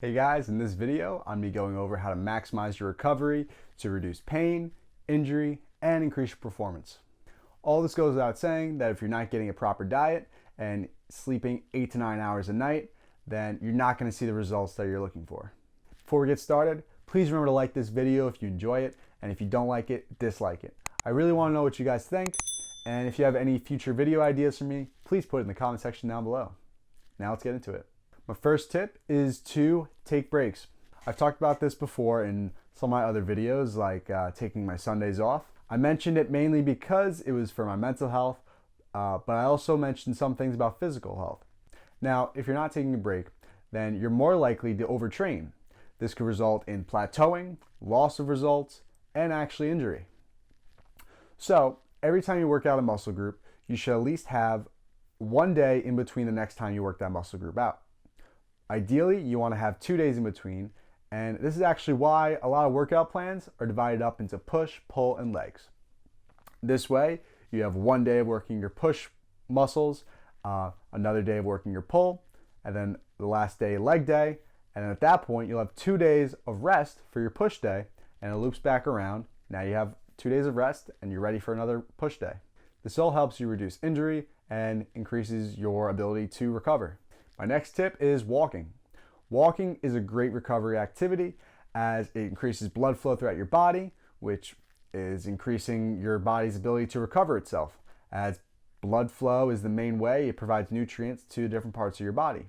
Hey guys, in this video, I'm going to be going over how to maximize your recovery to reduce pain, injury, and increase your performance. All this goes without saying that if you're not getting a proper diet and sleeping 8 to 9 hours a night, then you're not going to see the results that you're looking for. Before we get started, please remember to like this video if you enjoy it, and if you don't like it, dislike it. I really want to know what you guys think, and if you have any future video ideas for me, please put it in the comment section down below. Now let's get into it. My first tip is to take breaks. I've talked about this before in some of my other videos, like taking my Sundays off. I mentioned it mainly because it was for my mental health, but I also mentioned some things about physical health. Now, if you're not taking a break, then you're more likely to overtrain. This could result in plateauing, loss of results, and actually injury. So, every time you work out a muscle group, you should at least have one day in between the next time you work that muscle group out. Ideally, you want to have 2 days in between, and this is actually why a lot of workout plans are divided up into push, pull, and legs. This way, you have one day of working your push muscles, another day of working your pull, and then the last day, leg day, and then at that point, you'll have 2 days of rest for your push day, and it loops back around. Now you have 2 days of rest, and you're ready for another push day. This all helps you reduce injury and increases your ability to recover. My next tip is walking. Walking is a great recovery activity as it increases blood flow throughout your body, which is increasing your body's ability to recover itself, as blood flow is the main way it provides nutrients to different parts of your body.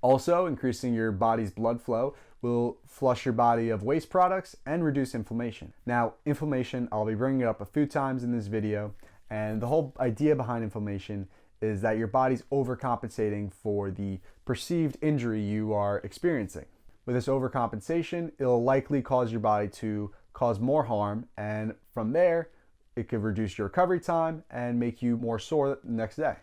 Also, increasing your body's blood flow will flush your body of waste products and reduce inflammation. Now, inflammation, I'll be bringing it up a few times in this video, and the whole idea behind inflammation is that your body's overcompensating for the perceived injury you are experiencing. With this overcompensation, it'll likely cause your body to cause more harm, and from there, it could reduce your recovery time and make you more sore the next day.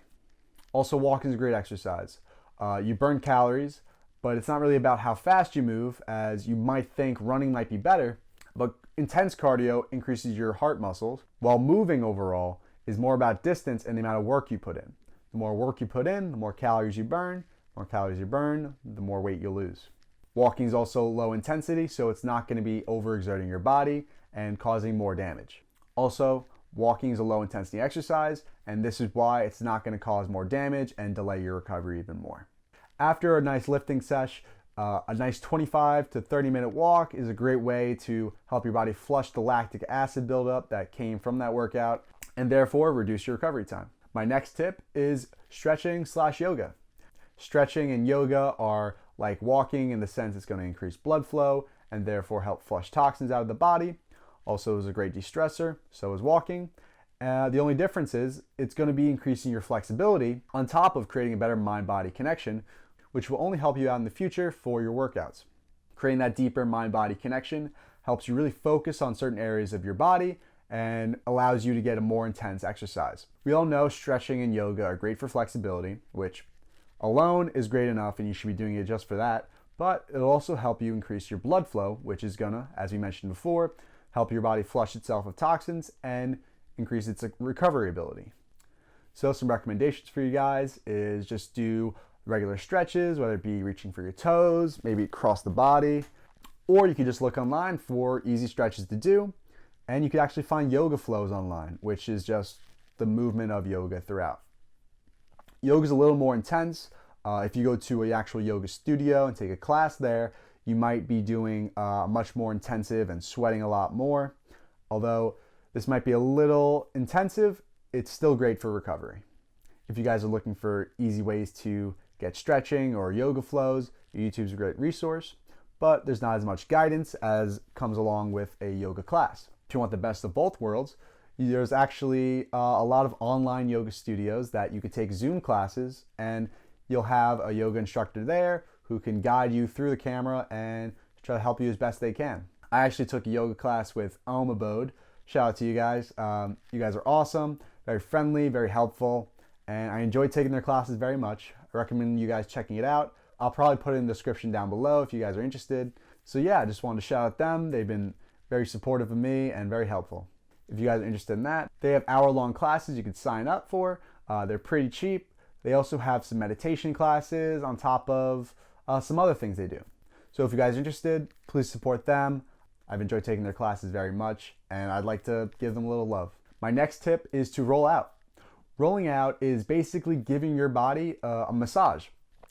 Also, walking is a great exercise. You burn calories, but it's not really about how fast you move, as you might think running might be better, but intense cardio increases your heart muscles, while moving overall is more about distance and the amount of work you put in. The more work you put in, the more calories you burn. The more calories you burn, the more weight you'll lose. Walking is also low intensity, so it's not going to be overexerting your body and causing more damage. Also, walking is a low intensity exercise, and this is why it's not going to cause more damage and delay your recovery even more. After a nice lifting sesh, a nice 25 to 30 minute walk is a great way to help your body flush the lactic acid buildup that came from that workout and therefore reduce your recovery time. My next tip is stretching/yoga. Stretching and yoga are like walking in the sense it's going to increase blood flow and therefore help flush toxins out of the body. Also is a great de-stressor, so is walking. The only difference is it's going to be increasing your flexibility on top of creating a better mind-body connection, which will only help you out in the future for your workouts. Creating that deeper mind-body connection helps you really focus on certain areas of your body and allows you to get a more intense exercise. We all know stretching and yoga are great for flexibility, which alone is great enough and you should be doing it just for that, but it'll also help you increase your blood flow, which is gonna, as we mentioned before, help your body flush itself of toxins and increase its recovery ability. So some recommendations for you guys is just do regular stretches, whether it be reaching for your toes, maybe across the body, or you can just look online for easy stretches to do. And you can actually find yoga flows online, which is just the movement of yoga throughout. Yoga is a little more intense. If you go to an actual yoga studio and take a class there, you might be doing much more intensive and sweating a lot more. Although this might be a little intensive, it's still great for recovery. If you guys are looking for easy ways to get stretching or yoga flows, YouTube's a great resource, but there's not as much guidance as comes along with a yoga class. If you want the best of both worlds, there's actually a lot of online yoga studios that you could take Zoom classes, and you'll have a yoga instructor there who can guide you through the camera and try to help you as best they can. I actually took a yoga class with Abode. Shout out to you guys. You guys are awesome, very friendly, very helpful, and I enjoyed taking their classes very much. I recommend you guys checking it out. I'll probably put it in the description down below if you guys are interested. So yeah, I just wanted to shout out them. They've been very supportive of me and very helpful. If you guys are interested in that, they have hour-long classes you can sign up for. They're pretty cheap. They also have some meditation classes on top of some other things they do. So if you guys are interested, please support them. I've enjoyed taking their classes very much, and I'd like to give them a little love. My next tip is to roll out. Rolling out is basically giving your body a massage.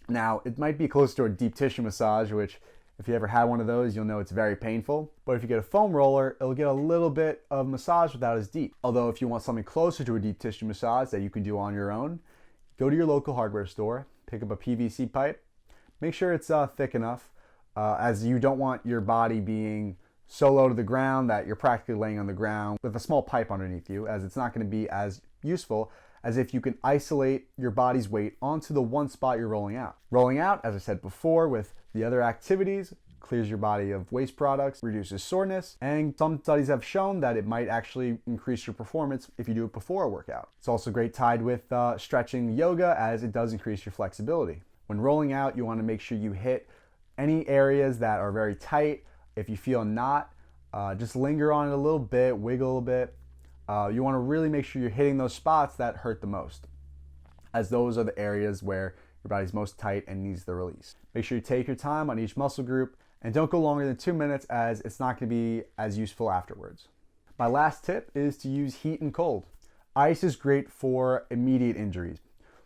Now, it might be close to a deep tissue massage, which if you ever had one of those, you'll know it's very painful. But if you get a foam roller, it'll get a little bit of massage without as deep. Although if you want something closer to a deep tissue massage that you can do on your own, go to your local hardware store, pick up a PVC pipe, make sure it's thick enough, as you don't want your body being so low to the ground that you're practically laying on the ground with a small pipe underneath you, as it's not going to be as useful as if you can isolate your body's weight onto the one spot you're rolling out. Rolling out, as I said before, with the other activities, clears your body of waste products, reduces soreness, and some studies have shown that it might actually increase your performance if you do it before a workout. It's also great tied with stretching yoga, as it does increase your flexibility. When rolling out, you want to make sure you hit any areas that are very tight. If you feel a knot, just linger on it a little bit, wiggle a bit. You want to really make sure you're hitting those spots that hurt the most, as those are the areas where your body's most tight and needs the release. Make sure you take your time on each muscle group and don't go longer than 2 minutes, as it's not going to be as useful afterwards. My last tip is to use heat and cold. Ice is great for immediate injuries.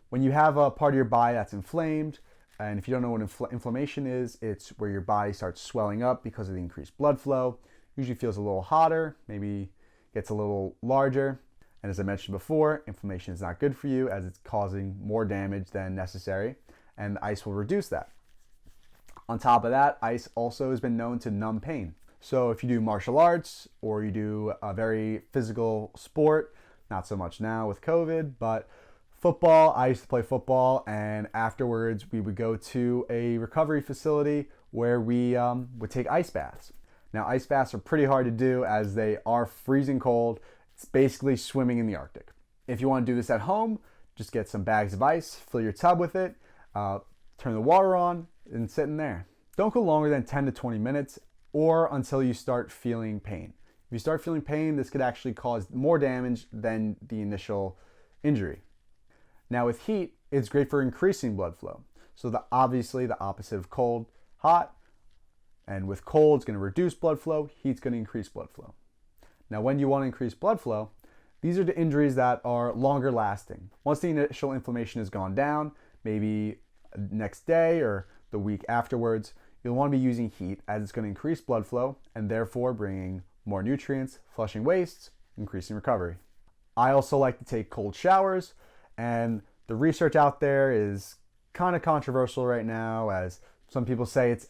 When you have a part of your body that's inflamed, and if you don't know what inflammation is, it's where your body starts swelling up because of the increased blood flow. Usually feels a little hotter, maybe gets a little larger. And as I mentioned before, inflammation is not good for you, as it's causing more damage than necessary, and the ice will reduce that. On top of that, ice also has been known to numb pain. So if you do martial arts or you do a very physical sport, not so much now with COVID, but football, I used to play football, and afterwards we would go to a recovery facility where we would take ice baths. Now, ice baths are pretty hard to do, as they are freezing cold. It's basically swimming in the Arctic. If you want to do this at home, just get some bags of ice, fill your tub with it, turn the water on, and sit in there. Don't go longer than 10 to 20 minutes or until you start feeling pain. If you start feeling pain, this could actually cause more damage than the initial injury. Now, with heat, it's great for increasing blood flow. So obviously the opposite of cold, hot. And with cold, it's going to reduce blood flow. Heat's going to increase blood flow. Now, when you want to increase blood flow, these are the injuries that are longer lasting. Once the initial inflammation has gone down, maybe next day or the week afterwards, you'll want to be using heat, as it's going to increase blood flow and therefore bringing more nutrients, flushing wastes, increasing recovery. I also like to take cold showers, and the research out there is kind of controversial right now, as some people say it's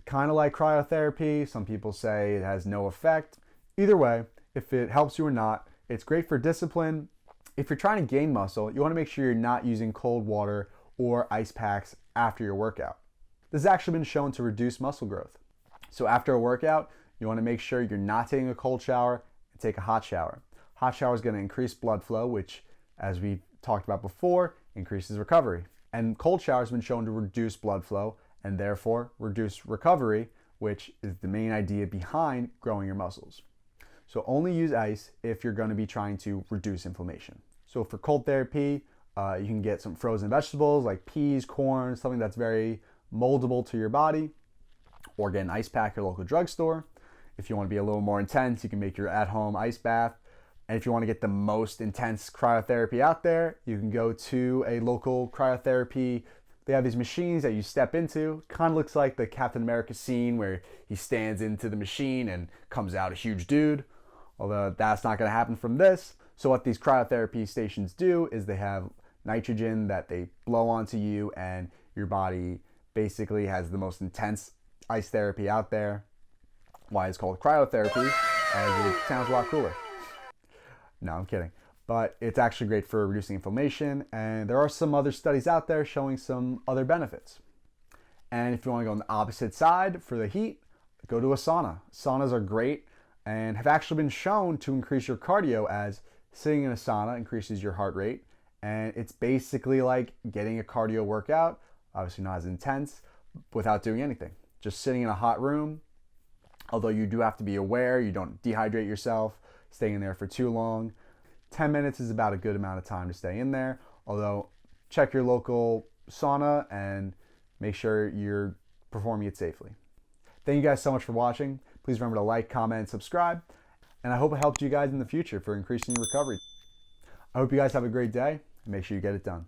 kind of like cryotherapy. Some people say it has no effect. Either way, if it helps you or not, it's great for discipline. If you're trying to gain muscle, you want to make sure you're not using cold water or ice packs after your workout. This has actually been shown to reduce muscle growth. So after a workout, you want to make sure you're not taking a cold shower and take a hot shower. Hot shower is going to increase blood flow, which, as we talked about before, increases recovery. And cold shower has been shown to reduce blood flow and therefore reduce recovery, which is the main idea behind growing your muscles. So only use ice if you're going to be trying to reduce inflammation. So for cold therapy, you can get some frozen vegetables like peas, corn, something that's very moldable to your body, or get an ice pack at your local drugstore. If you want to be a little more intense, you can make your at-home ice bath. And if you want to get the most intense cryotherapy out there, you can go to a local cryotherapy. They have these machines that you step into. Kind of looks like the Captain America scene where he stands into the machine and comes out a huge dude. Although that's not going to happen from this. So what these cryotherapy stations do is they have nitrogen that they blow onto you, and your body basically has the most intense ice therapy out there. Why it's called cryotherapy, as it sounds a lot cooler. No, I'm kidding. But it's actually great for reducing inflammation, and there are some other studies out there showing some other benefits. And if you want to go on the opposite side for the heat, go to a sauna. Saunas are great and have actually been shown to increase your cardio, as sitting in a sauna increases your heart rate, and it's basically like getting a cardio workout, obviously not as intense, without doing anything. Just sitting in a hot room, although you do have to be aware you don't dehydrate yourself, staying in there for too long. 10 minutes is about a good amount of time to stay in there, although check your local sauna and make sure you're performing it safely. Thank you guys so much for watching. Please remember to like, comment, and subscribe. And I hope it helps you guys in the future for increasing your recovery. I hope you guys have a great day and make sure you get it done.